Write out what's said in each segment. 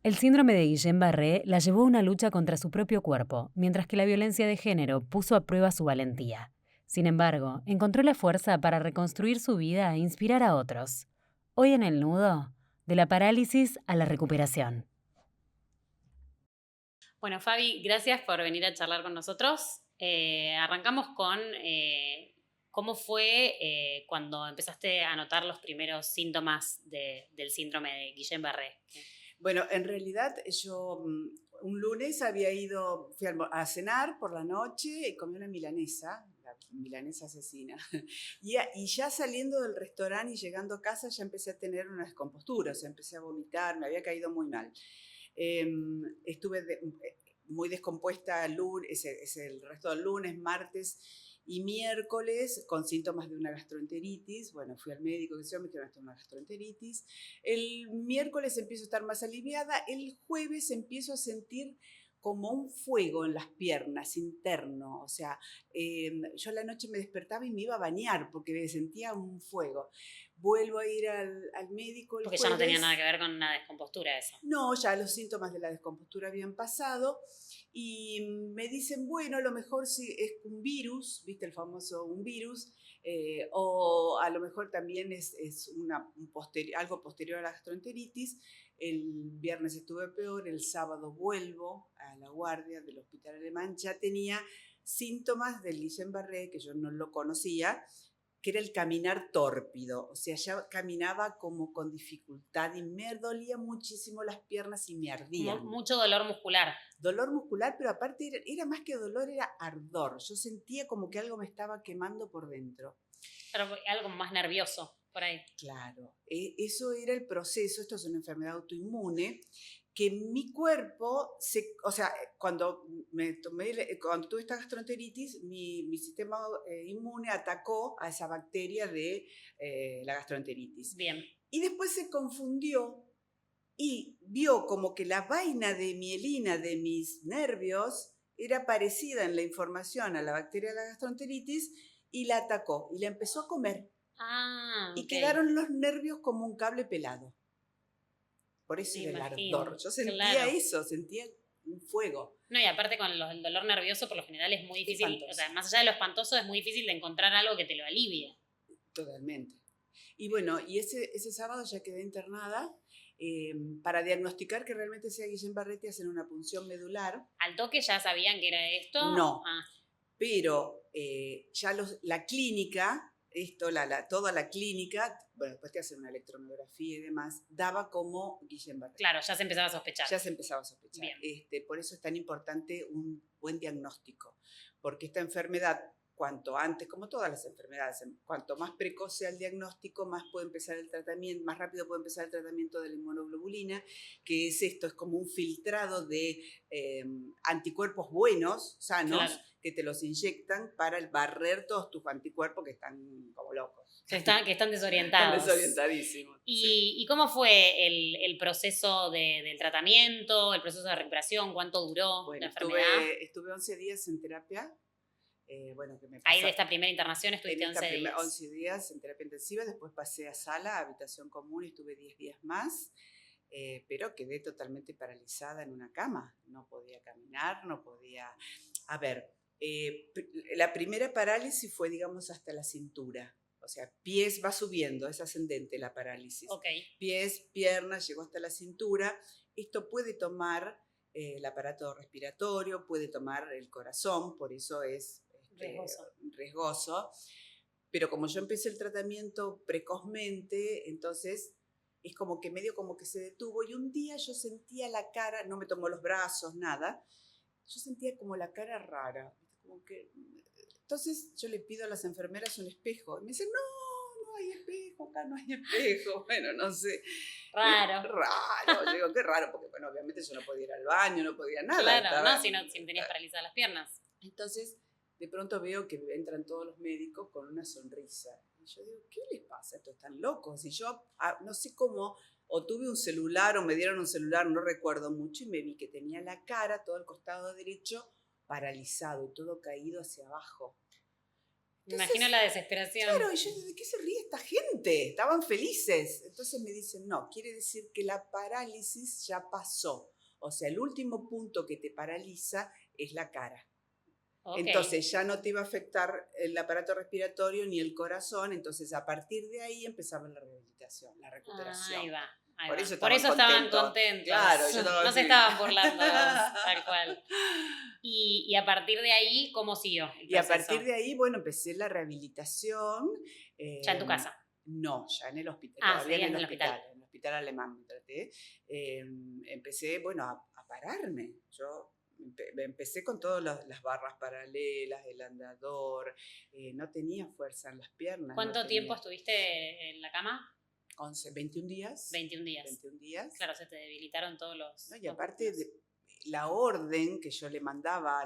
El síndrome de Guillain-Barré la llevó a una lucha contra su propio cuerpo, mientras que la violencia de género puso a prueba su valentía. Sin embargo, encontró la fuerza para reconstruir su vida e inspirar a otros. Hoy en El Nudo, de la parálisis a la recuperación. Bueno, Fabi, gracias por venir a charlar con nosotros. Arrancamos con cómo fue cuando empezaste a notar los primeros síntomas del síndrome de Guillain-Barré. Bueno, en realidad yo un lunes fui a cenar por la noche y comí una milanesa, la milanesa asesina. Y ya saliendo del restaurante y llegando a casa ya empecé a tener una descompostura, o sea, empecé a vomitar, me había caído muy mal. Estuve muy descompuesta el resto del lunes, martes y miércoles con síntomas de una gastroenteritis. Bueno, fui al médico, me dijeron que era una gastroenteritis. El miércoles empiezo a estar más aliviada. El jueves empiezo a sentir como un fuego en las piernas interno. O sea, yo a la noche me despertaba y me iba a bañar porque sentía un fuego. Vuelvo a ir al médico el Porque jueves. ya no tenía nada que ver con una descompostura eso. No, ya los síntomas de la descompostura habían pasado y me dicen, bueno, a lo mejor sí es un virus, ¿viste el famoso un virus? O a lo mejor también es algo posterior a la gastroenteritis. El viernes estuve peor, el sábado vuelvo a la guardia del hospital alemán, ya tenía síntomas del Guillain-Barré, que yo no lo conocía, que era el caminar tórpido, o sea, ya caminaba como con dificultad y me dolía muchísimo las piernas y me ardían. Mucho dolor muscular. Dolor muscular, pero aparte era más que dolor, era ardor. Yo sentía como que algo me estaba quemando por dentro. Pero algo más nervioso, por ahí. Claro, eso era el proceso, esto es una enfermedad autoinmune, que mi cuerpo, o sea, cuando tuve esta gastroenteritis, mi sistema inmune atacó a esa bacteria de la gastroenteritis. Bien. Y después se confundió y vio como que la vaina de mielina de mis nervios era parecida en la información a la bacteria de la gastroenteritis y la atacó y la empezó a comer. Y quedaron los nervios como un cable pelado. Por eso era el ardor. Yo sentía eso, sentía un fuego. No, y aparte con el dolor nervioso por lo general es muy difícil, espantoso. O sea, más allá de lo espantoso es muy difícil de encontrar algo que te lo alivie. Totalmente. Y bueno, y ese sábado ya quedé internada para diagnosticar que realmente sea Guillain-Barré, hacen una punción medular. ¿Al toque ya sabían que era esto? No, pero ya la clínica, toda la clínica, bueno, después te hacen una electromiografía y demás, daba como Guillain-Barré. Claro, ya se empezaba a sospechar. Ya se empezaba a sospechar. Por eso es tan importante un buen diagnóstico, porque esta enfermedad, cuanto antes, como todas las enfermedades, cuanto más precoz sea el diagnóstico, más puede empezar el tratamiento, más rápido puede empezar el tratamiento de la inmunoglobulina, que es esto, es como un filtrado de anticuerpos buenos, sanos, claro, que te los inyectan para barrer todos tus anticuerpos que están como locos. Que están desorientados. Están desorientadísimos. ¿Y cómo fue el proceso del tratamiento, el proceso de recuperación? ¿Cuánto duró la enfermedad? Estuve 11 días en terapia. Bueno, que me ahí de esta primera internación estuviste 11 días. 11 días en terapia intensiva, después pasé a sala, a habitación común y estuve 10 días más, pero quedé totalmente paralizada en una cama. No podía caminar, no podía... A ver, la primera parálisis fue, digamos, hasta la cintura. O sea, pies va subiendo, es ascendente la parálisis. Okay. Pies, piernas, llegó hasta la cintura. Esto puede tomar el aparato respiratorio, puede tomar el corazón, por eso es riesgoso. Pero como yo empecé el tratamiento precozmente, entonces es como que medio como que se detuvo y un día yo sentía la cara, no me tomó los brazos, nada, yo sentía como la cara rara, como que... Entonces yo le pido a las enfermeras un espejo y me dicen, no hay espejo, acá no hay espejo, bueno, no sé. Raro. Raro, yo digo, qué raro, porque bueno, obviamente yo no podía ir al baño, no podía nada. Claro, si no tenías paralizadas las piernas. Entonces, de pronto veo que entran todos los médicos con una sonrisa. Y yo digo, ¿qué les pasa? Estos están locos. Y yo no sé cómo, o tuve un celular o me dieron un celular, no recuerdo mucho, y me vi que tenía la cara, todo el costado derecho, paralizado y todo caído hacia abajo. Me imagino la desesperación. Claro, y yo, ¿de qué se ríe esta gente? Estaban felices. Entonces me dicen, no, quiere decir que la parálisis ya pasó. O sea, el último punto que te paraliza es la cara. Okay. Entonces ya no te iba a afectar el aparato respiratorio ni el corazón. Entonces a partir de ahí empezaba la rehabilitación, la recuperación. Ahí va. Por eso estaban contentos. Claro, yo no se estaban burlando, tal cual. Y a partir de ahí, ¿cómo siguió el proceso? Y a partir de ahí, bueno, empecé la rehabilitación. ¿Ya en tu casa? No, ya en el hospital. Todavía en el hospital. En el hospital alemán me traté. Empecé, bueno, a pararme. Yo empecé con todas las barras paralelas, el andador. No tenía fuerza en las piernas. ¿Cuánto tiempo estuviste en la cama? 21 días. 21 días. 21 días. Claro, se te debilitaron todos los... ¿No? Y aparte la orden que yo le mandaba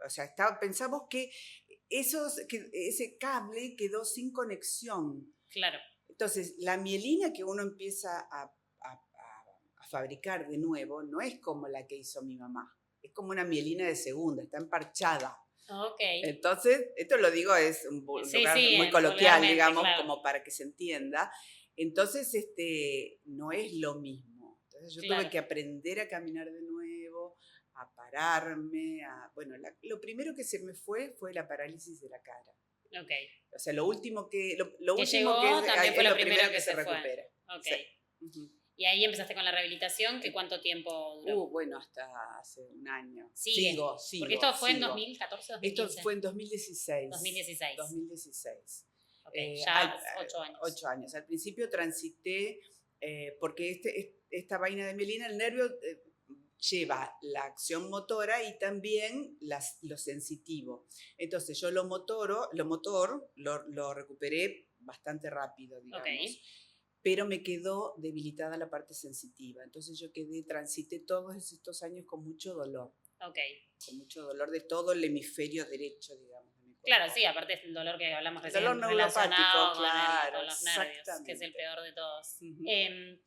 o sea, pensamos que ese cable quedó sin conexión. Claro. Entonces, la mielina que uno empieza a fabricar de nuevo no es como la que hizo mi mamá. Es como una mielina de segunda, está emparchada. Okay. Entonces, esto lo digo, es un lugar muy coloquial, digamos, claro, como para que se entienda. Entonces, no es lo mismo. Entonces, yo tuve que aprender a caminar de nuevo, a pararme. Bueno, lo primero que se me fue la parálisis de la cara. Okay. O sea, lo último que llegó, también fue lo primero que se recupera. Okay. Sí. Y ahí empezaste con la rehabilitación, ¿que cuánto tiempo duró? Bueno, hasta hace un año. Sigo. Porque esto fue en 2014 o 2015. Esto fue en 2016. 2016. Okay, ya 8 años. 8 años. Al principio transité, porque esta vaina de mielina, el nervio lleva la acción motora y también lo sensitivo. Entonces yo lo motor lo recuperé bastante rápido, digamos. Okay. Pero me quedó debilitada la parte sensitiva. Entonces yo transité todos estos años con mucho dolor. Okay. Con mucho dolor de todo el hemisferio derecho, digamos. Claro, sí, aparte es el dolor que hablamos recién, dolor relacionado claro, con los nervios, que es el peor de todos. Uh-huh.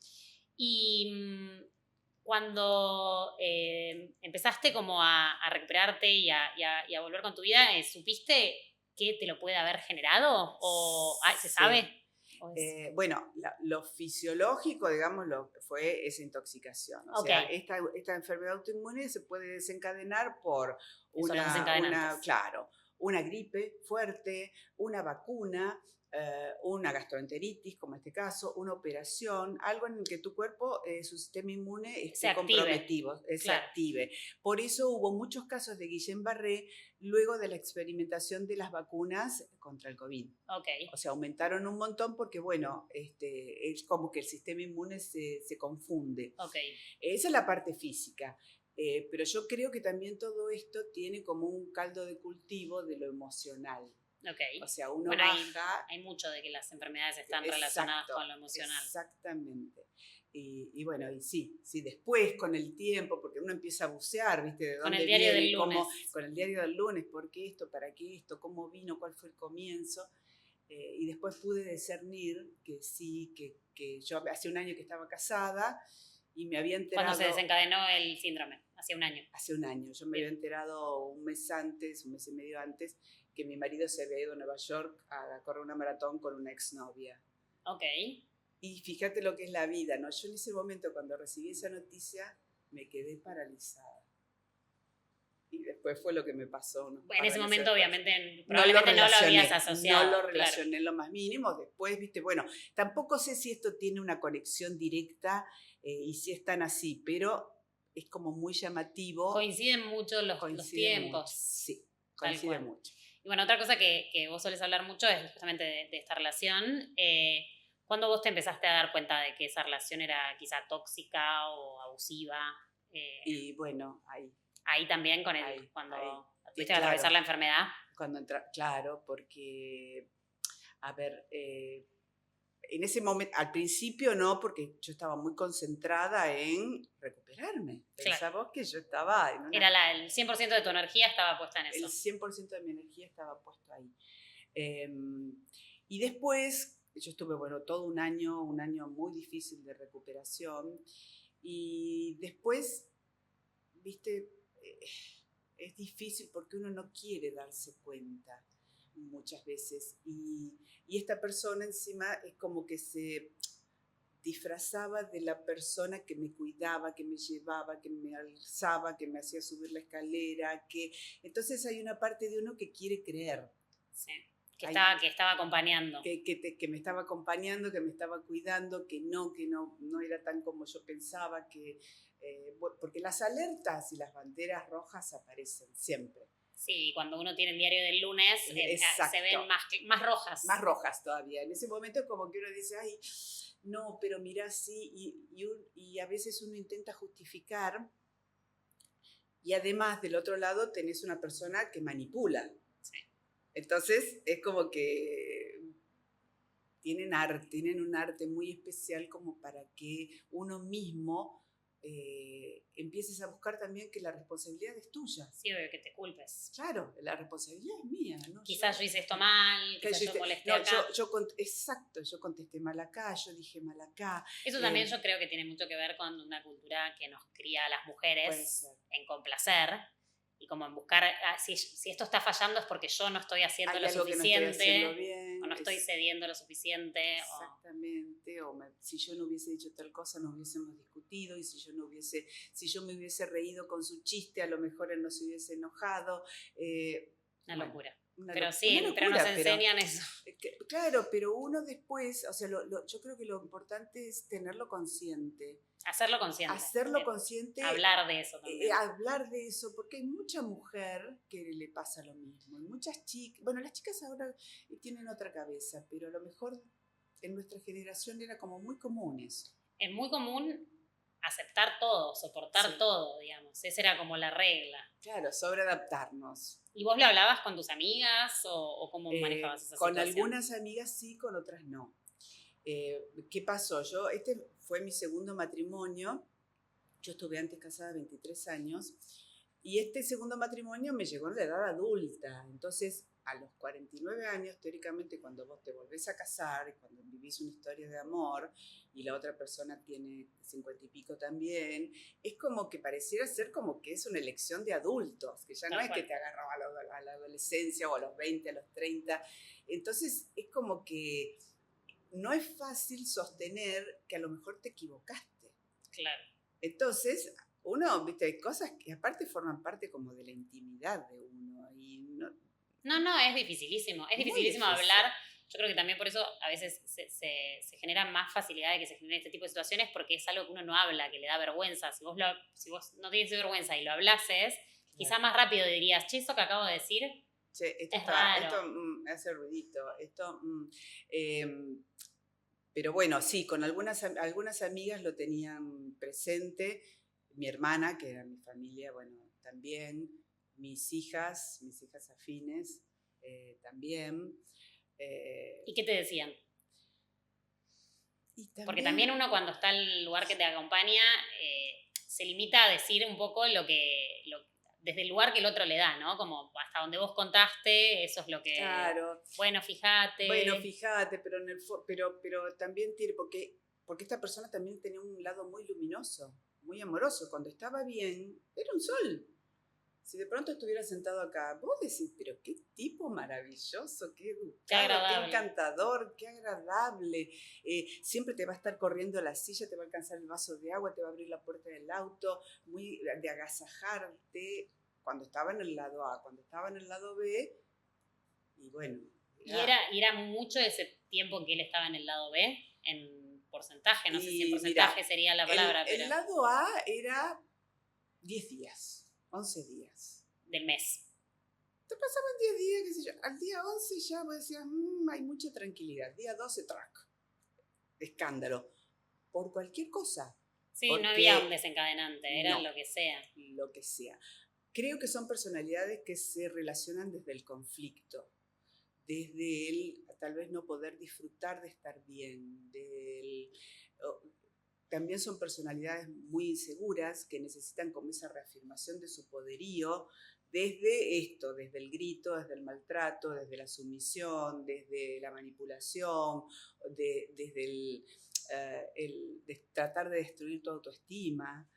Cuando empezaste como a recuperarte y a volver con tu vida, ¿supiste que te lo puede haber generado? ¿O se sabe? Bueno, lo fisiológico, digamos, fue esa intoxicación. O sea, esta enfermedad autoinmune se puede desencadenar por una gripe fuerte, una vacuna, una gastroenteritis, como en este caso, una operación, algo en el que tu cuerpo, su sistema inmune esté comprometido, se active. Por eso hubo muchos casos de Guillain-Barré luego de la experimentación de las vacunas contra el COVID. Okay. O sea, aumentaron un montón porque, bueno, es como que el sistema inmune se confunde. Okay. Esa es la parte física. Pero yo creo que también todo esto tiene como un caldo de cultivo de lo emocional. Okay. O sea, uno baja... Hay mucho de que las enfermedades están relacionadas con lo emocional. Exactamente. Y bueno, y sí, después con el tiempo, porque uno empieza a bucear, ¿viste? ¿De dónde viene? Con el diario del lunes. Con el diario del lunes, ¿por qué esto? ¿Para qué esto? ¿Cómo vino? ¿Cuál fue el comienzo? Y después pude discernir que sí, que yo hace un año que estaba casada y me había enterado... ¿Cuándo se desencadenó el síndrome? Hace un año. Hace un año. Yo me había enterado un mes y medio antes, que mi marido se había ido a Nueva York a correr una maratón con una exnovia. Okay. Y fíjate lo que es la vida, ¿no? Yo en ese momento, cuando recibí esa noticia, me quedé paralizada. Y después fue lo que me pasó, ¿no? Bueno, en ese momento, obviamente, probablemente no lo habías asociado. No lo relacioné en lo más mínimo. Después, viste, bueno, tampoco sé si esto tiene una conexión directa y si es tan así, pero es como muy llamativo. Coinciden mucho los tiempos. Mucho. Sí, coinciden mucho. Y bueno, otra cosa que vos solés hablar mucho es justamente de esta relación. ¿Cuándo vos te empezaste a dar cuenta de que esa relación era quizá tóxica o abusiva? Y bueno, ahí también cuando tuviste que atravesar la enfermedad. Claro, porque, a ver, en ese momento, al principio no, porque yo estaba muy concentrada en recuperarme. Pensaba que yo estaba en una... Era el 100% de tu energía estaba puesta en eso. El 100% de mi energía estaba puesto ahí. Y después, yo estuve, todo un año muy difícil de recuperación. Y después, viste, es difícil porque uno no quiere darse cuenta. muchas veces. Y esta persona encima es como que se disfrazaba de la persona que me cuidaba, que me llevaba, que me alzaba, que me hacía subir la escalera, entonces hay una parte de uno que quiere creer. Sí, que estaba acompañando. Que me estaba acompañando, que me estaba cuidando, que no era tan como yo pensaba, porque las alertas y las banderas rojas aparecen siempre. Sí, cuando uno tiene el diario del lunes, se ven más rojas. Más rojas todavía. En ese momento es como que uno dice, ay, no, pero mirá, sí, y a veces uno intenta justificar, y además del otro lado tenés una persona que manipula. Sí. Entonces es como que tienen un arte muy especial como para que uno mismo empieces a buscar también que la responsabilidad es tuya. Sí, obvio, que te culpes. Claro, la responsabilidad es mía, ¿no? Quizás yo hice esto mal, quizás yo molesté acá. Exacto, yo contesté mal acá, yo dije mal acá. Eso también yo creo que tiene mucho que ver con una cultura que nos cría a las mujeres en complacer y como en buscar, si esto está fallando es porque yo no estoy haciendo lo suficiente, o no estoy cediendo lo suficiente. Exactamente, si yo no hubiese dicho tal cosa no hubiésemos discutido, y si yo me hubiese reído con su chiste, a lo mejor él no se hubiese enojado. Una locura. Pero nos enseñan eso. Claro, pero uno después, o sea, yo creo que lo importante es tenerlo consciente. Hacerlo consciente. Hablar de eso también. Hablar de eso, porque hay mucha mujer que le pasa lo mismo. Hay muchas chicas, bueno, las chicas ahora tienen otra cabeza, pero a lo mejor en nuestra generación era como muy común eso. Es muy común aceptar todo, soportar todo, digamos. Esa era como la regla. Claro, sobreadaptarnos. ¿Y vos lo hablabas con tus amigas o cómo manejabas esa con situación? Con algunas amigas sí, con otras no. ¿Qué pasó? Este fue mi segundo matrimonio. Yo estuve antes casada 23 años. Y este segundo matrimonio me llegó en la edad adulta. Entonces, a los 49 años, teóricamente, cuando vos te volvés a casar, cuando vivís una historia de amor y la otra persona tiene 50 y pico también, es como que pareciera ser como que es una elección de adultos, que ya no es que te agarraba a la adolescencia o a los 20, a los 30. Entonces, es como que no es fácil sostener que a lo mejor te equivocaste. Claro. Entonces, uno, viste, hay cosas que aparte forman parte como de la intimidad de uno. Y no, es dificilísimo. Es dificilísimo hablar. Yo creo que también por eso a veces se genera más facilidad de que se generen este tipo de situaciones, porque es algo que uno no habla, que le da vergüenza. Si vos no tienes vergüenza y lo hablases, quizá más rápido dirías, che, eso que acabo de decir es raro. Esto hace ruidito. Pero bueno, sí, con algunas amigas lo tenían presente. Mi hermana, que era mi familia, bueno, también. Mis hijas afines, también. ¿Y qué te decían? Porque también uno cuando está en el lugar que te acompaña se limita a decir un poco desde el lugar que el otro le da, ¿no? Como hasta donde vos contaste, eso es lo que... Claro. Bueno, fíjate, pero también tiene... Porque esta persona también tenía un lado muy luminoso, muy amoroso. Cuando estaba bien, era un sol. Si de pronto estuviera sentado acá, vos decís, pero qué tipo maravilloso, qué educado, qué encantador, qué agradable. Siempre te va a estar corriendo la silla, te va a alcanzar el vaso de agua, te va a abrir la puerta del auto, muy de agasajarte. Cuando estaba en el lado A, cuando estaba en el lado B, y bueno. ¿Y era mucho ese tiempo en que él estaba en el lado B? En porcentaje, no sé si en porcentaje sería la palabra, pero... El lado A era 10 días. 11 días. Del mes. Te pasaban 10 días, qué sé yo. Al día 11 ya vos decías, hay mucha tranquilidad. Día 12, track. Escándalo. Por cualquier cosa. Sí, no había un desencadenante, era lo que sea. Lo que sea. Creo que son personalidades que se relacionan desde el conflicto. Desde el tal vez no poder disfrutar de estar bien. También son personalidades muy inseguras que necesitan como esa reafirmación de su poderío desde el grito, desde el maltrato, desde la sumisión, desde la manipulación, desde de tratar de destruir tu autoestima.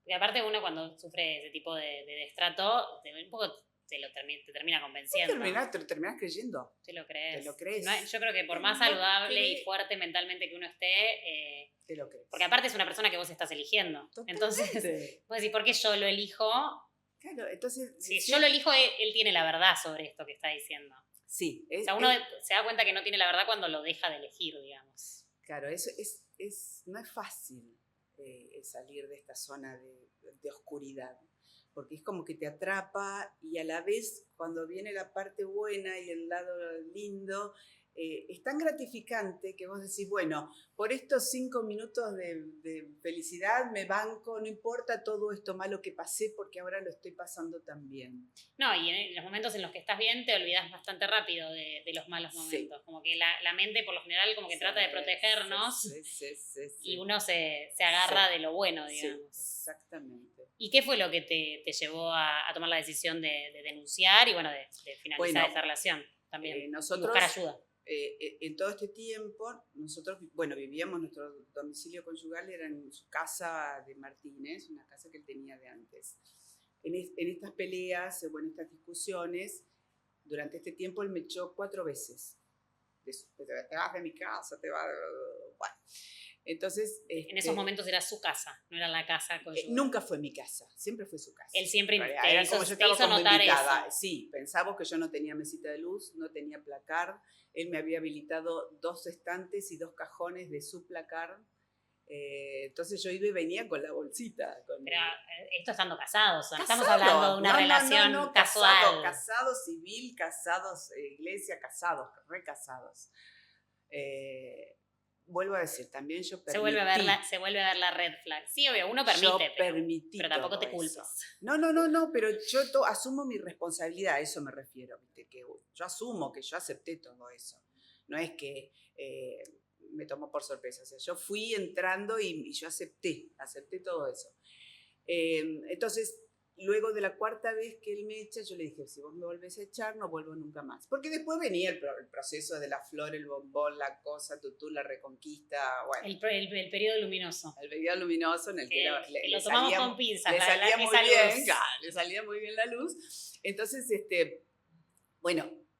Y aparte uno cuando sufre ese tipo de destrato, un poco te termina convenciendo. Te lo terminás creyendo. Te lo crees. Te lo crees. Yo creo que por más saludable y fuerte mentalmente que uno esté, te lo crees. porque aparte es una persona que vos estás eligiendo. Totalmente. Entonces, vos decís, ¿por qué yo lo elijo? Claro, entonces... Si yo lo elijo, él tiene la verdad sobre esto que está diciendo. Sí. O sea, uno se da cuenta que no tiene la verdad cuando lo deja de elegir, digamos. Claro, eso no es fácil salir de esta zona de oscuridad, porque es como que te atrapa y a la vez cuando viene la parte buena y el lado lindo, es tan gratificante que vos decís, bueno, por estos 5 minutos de felicidad me banco, no importa todo esto malo que pasé porque ahora lo estoy pasando tan bien. No, y en los momentos en los que estás bien te olvidas bastante rápido de los malos momentos. Sí. Como que la mente por lo general como que trata de protegernos sí. Y uno se agarra de lo bueno, digamos. Sí, exactamente. ¿Y qué fue lo que te llevó a tomar la decisión de denunciar y bueno, de finalizar esta relación también? Nosotros, buscar ayuda. En todo este tiempo, nosotros, vivíamos, nuestro domicilio conyugal era en su casa de Martínez, una casa que él tenía de antes. En estas peleas, en estas discusiones, durante este tiempo él me echó 4 veces. Te vas de mi casa, te vas... Bueno, entonces... en esos momentos era su casa, no era la casa conyugal. Nunca fue mi casa, siempre fue su casa. Él siempre te hizo notar invitada. eso. Sí, pensaba que yo no tenía mesita de luz, no tenía placard. Él me había habilitado 2 estantes y 2 cajones de su placard. Entonces yo iba y venía con la bolsita. Pero esto estando casados, ¿no? Estamos hablando de una relación casual. Casados civil, casados iglesia, casados, recasados. Vuelvo a decir, también yo permití. Se vuelve a ver la red flag. Sí, obvio, uno permite, pero tampoco te culpas. No, pero yo asumo mi responsabilidad, a eso me refiero. ¿Viste? Que yo asumo que yo acepté todo eso. No es que me tomó por sorpresa. O sea, yo fui entrando y yo acepté todo eso. Entonces, luego de la 4ª vez que él me echa, yo le dije, si vos me volvés a echar, no vuelvo nunca más. Porque después venía el proceso de la flor, el bombón, la cosa, la reconquista, bueno. El periodo luminoso. El periodo luminoso en el que lo tomamos con pinzas. Le salía muy bien, le salía muy bien la luz. Entonces, le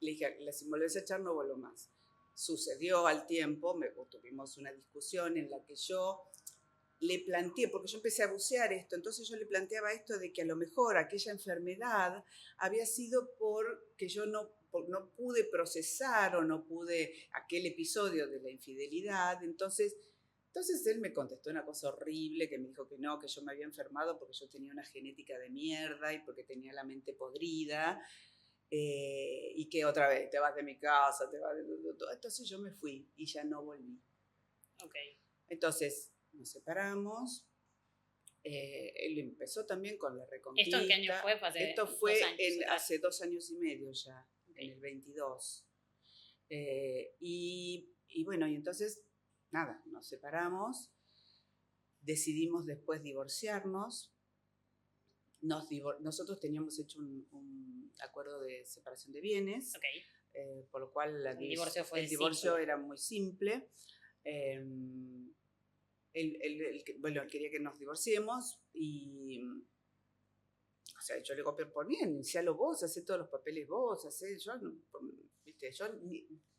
dije, si me volvés a echar, no vuelvo más. Sucedió al tiempo, tuvimos una discusión en la que yo le planteé, porque yo empecé a bucear esto, entonces yo le planteaba esto de que a lo mejor aquella enfermedad había sido porque yo no pude procesar o no pude aquel episodio de la infidelidad. Entonces él me contestó una cosa horrible, que me dijo que no, que yo me había enfermado porque yo tenía una genética de mierda y porque tenía la mente podrida. Y que otra vez te vas de mi casa, entonces yo me fui y ya no volví. Okay. Entonces nos separamos, él empezó también con la reconquista. ¿Esto en qué año fue? Esto fue hace 2 años y medio ya, okay. En el 22. Y bueno, y entonces, nada, nos separamos, decidimos después divorciarnos. Nosotros teníamos hecho un acuerdo de separación de bienes, okay. Por lo cual el divorcio era muy simple. Él quería que nos divorciemos y, o sea, yo le digo, pero por mí, inicialo vos, hacé todos los papeles vos, yo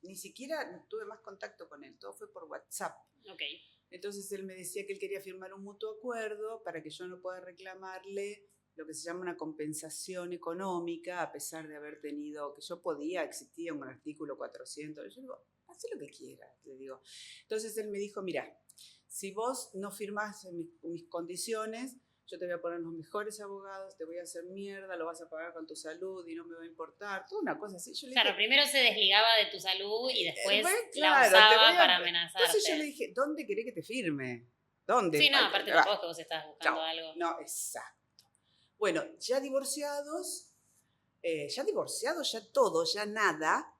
ni siquiera tuve más contacto con él, todo fue por WhatsApp. Okay. Entonces él me decía que él quería firmar un mutuo acuerdo para que yo no pueda reclamarle lo que se llama una compensación económica, a pesar de haber tenido, que yo existía un artículo 400, yo digo, haz lo que quieras, le digo. Entonces él me dijo, mira, si vos no firmás mis condiciones, yo te voy a poner los mejores abogados, te voy a hacer mierda, lo vas a pagar con tu salud y no me va a importar, toda una cosa así. Yo le dije, primero se desligaba de tu salud y después la usaba para amenazarte. Entonces yo le dije, ¿dónde querés que te firme? ¿Dónde? Sí, no, aparte tampoco que vos estabas buscando algo. No, exacto. Bueno, ya divorciados, ya todo, ya nada.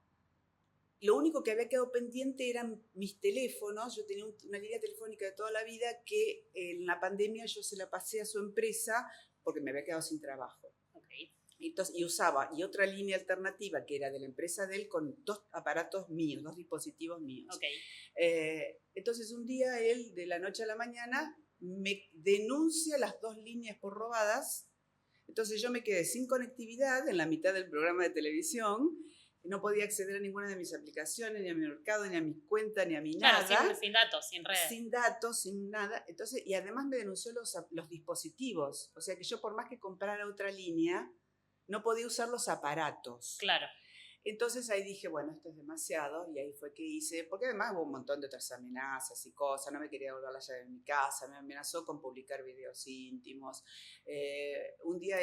Lo único que había quedado pendiente eran mis teléfonos. Yo tenía una línea telefónica de toda la vida que en la pandemia yo se la pasé a su empresa porque me había quedado sin trabajo. Okay. Entonces, y usaba otra línea alternativa que era de la empresa de él con 2 aparatos míos, 2 dispositivos míos. Okay. Entonces un día él, de la noche a la mañana, me denuncia las 2 líneas por robadas. Entonces yo me quedé sin conectividad en la mitad del programa de televisión, no podía acceder a ninguna de mis aplicaciones, ni a mi mercado, ni a mi cuenta, ni a mi nada. Claro, sin datos, sin redes. Sin datos, sin nada. Entonces, y además me denunció los dispositivos. O sea que yo por más que comprara otra línea, no podía usar los aparatos. Claro. Entonces ahí dije, bueno, esto es demasiado, y ahí fue que hice, porque además hubo un montón de otras amenazas y cosas, no me quería volver a la llave de mi casa, me amenazó con publicar videos íntimos. Un día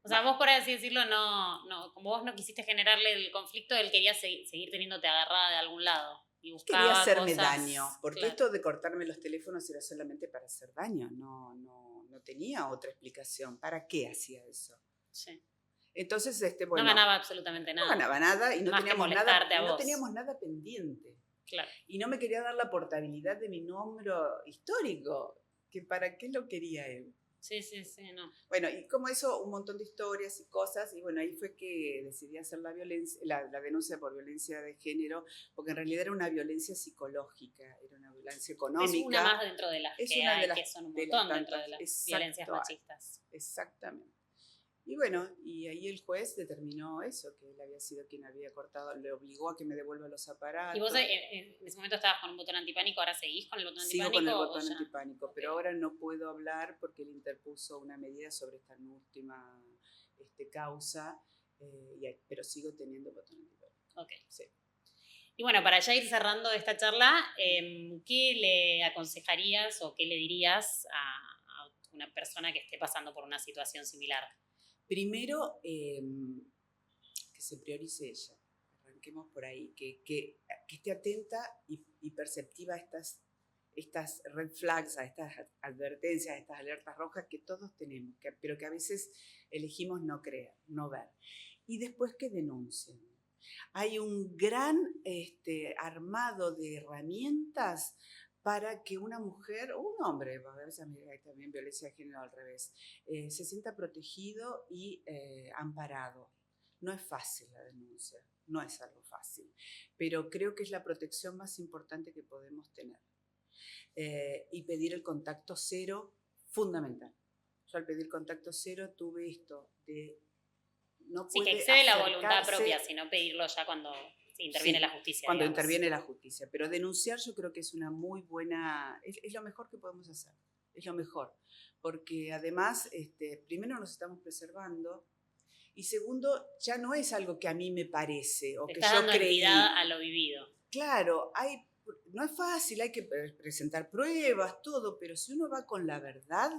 o sea, vos por así decirlo, no, como vos no quisiste generarle el conflicto, él quería seguir teniéndote agarrada de algún lado. Y buscaba quería hacerme cosas, daño, porque claro. esto de cortarme los teléfonos era solamente para hacer daño, no tenía otra explicación. ¿Para qué hacía eso? Sí. Entonces, bueno, no ganaba absolutamente nada. No ganaba nada y no Más teníamos nada pendiente. Claro. Y no me quería dar la portabilidad de mi número histórico, que para qué lo quería él. Sí, no. Bueno, y como eso, un montón de historias y cosas, y bueno, ahí fue que decidí hacer la denuncia por violencia de género, porque en realidad era una violencia psicológica, era una violencia económica. Es una más dentro de las que hay, que son un montón dentro de las violencias machistas. Exactamente. Y bueno, y ahí el juez determinó eso, que él había sido quien había cortado, le obligó a que me devuelva los aparatos. ¿Y vos en ese momento estabas con un botón antipánico, ahora seguís con el botón antipánico? Sigo con el botón antipánico, okay. Pero ahora no puedo hablar porque él interpuso una medida sobre esta última causa, pero sigo teniendo botón antipánico. Ok. Sí. Y bueno, para ya ir cerrando esta charla, ¿qué le aconsejarías o qué le dirías a una persona que esté pasando por una situación similar? Primero, que se priorice ella. Arranquemos por ahí. Que esté atenta y perceptiva a estas red flags, a estas advertencias, a estas alertas rojas que todos tenemos, pero que a veces elegimos no creer, no ver. Y después que denuncien. Hay un gran armado de herramientas para que una mujer o un hombre, a veces hay también violencia de género al revés, se sienta protegido y amparado. No es fácil la denuncia, no es algo fácil, pero creo que es la protección más importante que podemos tener. Y pedir el contacto cero, fundamental. Yo al pedir contacto cero tuve esto de no puede que excede la voluntad propia, sino pedirlo ya cuando interviene la justicia. Cuando interviene la justicia. Pero denunciar yo creo que es una muy buena, es lo mejor que podemos hacer. Es lo mejor. Porque además, primero nos estamos preservando y segundo, ya no es algo que a mí me parece o que yo creí. A lo vivido. Claro, no es fácil, hay que presentar pruebas, todo, pero si uno va con la verdad,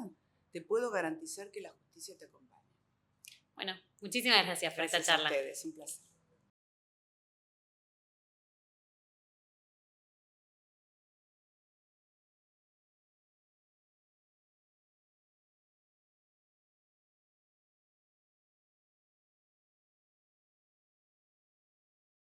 te puedo garantizar que la justicia te acompaña. Bueno, muchísimas gracias por esta charla. Gracias a ustedes, un placer.